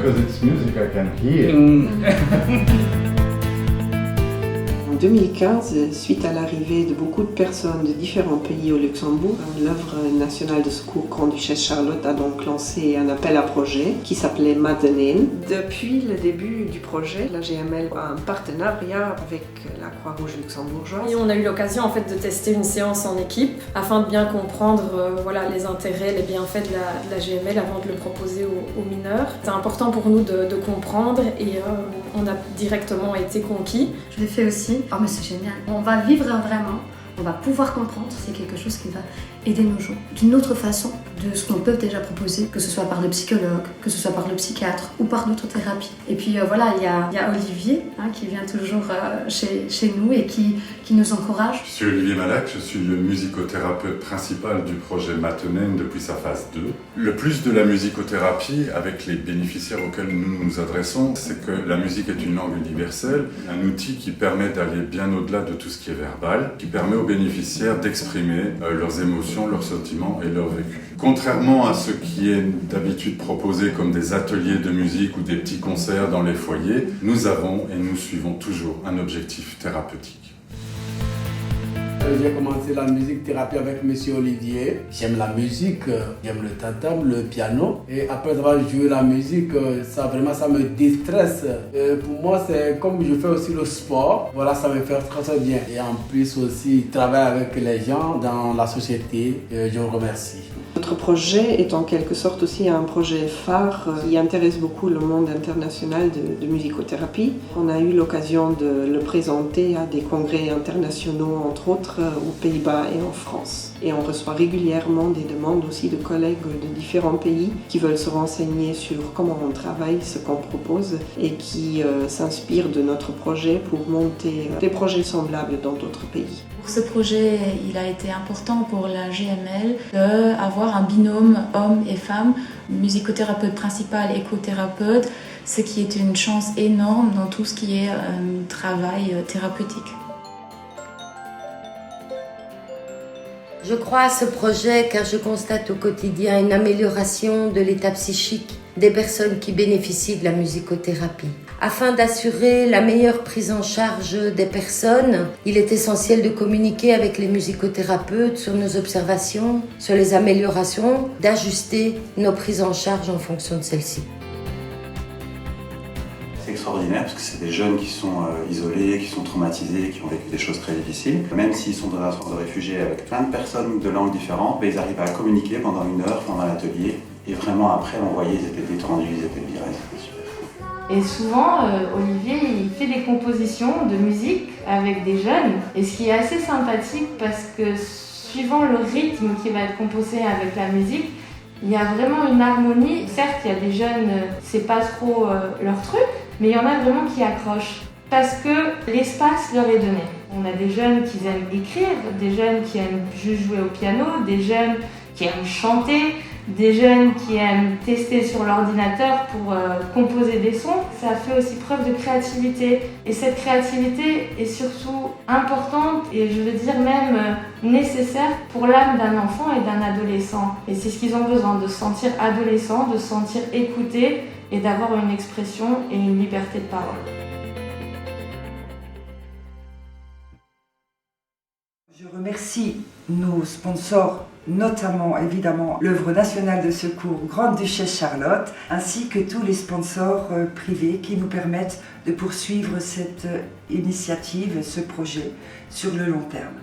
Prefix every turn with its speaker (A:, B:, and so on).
A: because it's music I can hear.
B: En 2015, suite à l'arrivée de beaucoup de personnes de différents pays au Luxembourg, l'œuvre nationale de secours Grand-Duchesse Charlotte a donc lancé un appel à projet qui s'appelait Madeleine. Depuis le début du projet, la GML a un partenariat avec la Croix-Rouge luxembourgeoise.
C: Et on a eu l'occasion en fait de tester une séance en équipe afin de bien comprendre les intérêts, les bienfaits de la GML avant de le proposer aux mineurs. C'est important pour nous de comprendre et on a directement été conquis.
D: Je l'ai fait aussi. Oh mais c'est génial. On va vivre vraiment, on va pouvoir comprendre, c'est quelque chose qui va aider nos gens d'une autre façon de ce qu'on peut déjà proposer, que ce soit par le psychologue, que ce soit par le psychiatre ou par d'autres thérapies. Et puis il y a Olivier qui vient toujours chez nous et qui nous encourage.
E: Je suis Olivier Malac, je suis le musicothérapeute principal du projet Matenen depuis sa phase 2. Le plus de la musicothérapie avec les bénéficiaires auxquels nous nous adressons, c'est que la musique est une langue universelle, un outil qui permet d'aller bien au-delà de tout ce qui est verbal, qui permet aux bénéficiaires d'exprimer leurs émotions, leurs sentiments et leur vécu. Contrairement à ce qui est d'habitude proposé comme des ateliers de musique ou des petits concerts dans les foyers, nous avons et nous suivons toujours un objectif thérapeutique.
F: J'ai commencé la musique thérapie avec Monsieur Olivier. J'aime la musique, j'aime le tam-tam, le piano. Et après avoir joué la musique, ça me déstresse. Pour moi, c'est comme je fais aussi le sport. Voilà, ça me fait très très bien. Et en plus aussi, travailler avec les gens dans la société. Je vous remercie.
B: Notre projet est en quelque sorte aussi un projet phare qui intéresse beaucoup le monde international de musicothérapie. On a eu l'occasion de le présenter à des congrès internationaux, entre autres aux Pays-Bas et en France. Et on reçoit régulièrement des demandes aussi de collègues de différents pays qui veulent se renseigner sur comment on travaille, ce qu'on propose et qui s'inspirent de notre projet pour monter des projets semblables dans d'autres pays.
G: Pour ce projet, il a été important pour la GML d'avoir un binôme homme et femme, musicothérapeute principal, écothérapeute, ce qui est une chance énorme dans tout ce qui est travail thérapeutique.
H: Je crois à ce projet car je constate au quotidien une amélioration de l'état psychique des personnes qui bénéficient de la musicothérapie. Afin d'assurer la meilleure prise en charge des personnes, il est essentiel de communiquer avec les musicothérapeutes sur nos observations, sur les améliorations, d'ajuster nos prises en charge en fonction de celles-ci.
I: C'est extraordinaire parce que c'est des jeunes qui sont isolés, qui sont traumatisés, qui ont vécu des choses très difficiles. Même s'ils sont dans un centre de réfugiés avec plein de personnes de langues différentes, ils arrivent à communiquer pendant 1 heure, pendant l'atelier. Et vraiment après, on voyait, ils étaient détendus, ils étaient bien, c'était super.
J: Et souvent, Olivier, il fait des compositions de musique avec des jeunes. Et ce qui est assez sympathique parce que suivant le rythme qui va être composé avec la musique, il y a vraiment une harmonie. Certes, il y a des jeunes, c'est pas trop leur truc, mais il y en a vraiment qui accrochent. Parce que l'espace leur est donné. On a des jeunes qui aiment écrire, des jeunes qui aiment juste jouer au piano, des jeunes qui aiment chanter, des jeunes qui aiment tester sur l'ordinateur pour composer des sons. Ça fait aussi preuve de créativité. Et cette créativité est surtout importante et je veux dire même nécessaire pour l'âme d'un enfant et d'un adolescent. Et c'est ce qu'ils ont besoin, de se sentir adolescent, de se sentir écouté et d'avoir une expression et une liberté de parole.
K: Je remercie nos sponsors, notamment évidemment l'œuvre nationale de secours Grande-Duchesse Charlotte, ainsi que tous les sponsors privés qui nous permettent de poursuivre cette initiative, ce projet sur le long terme.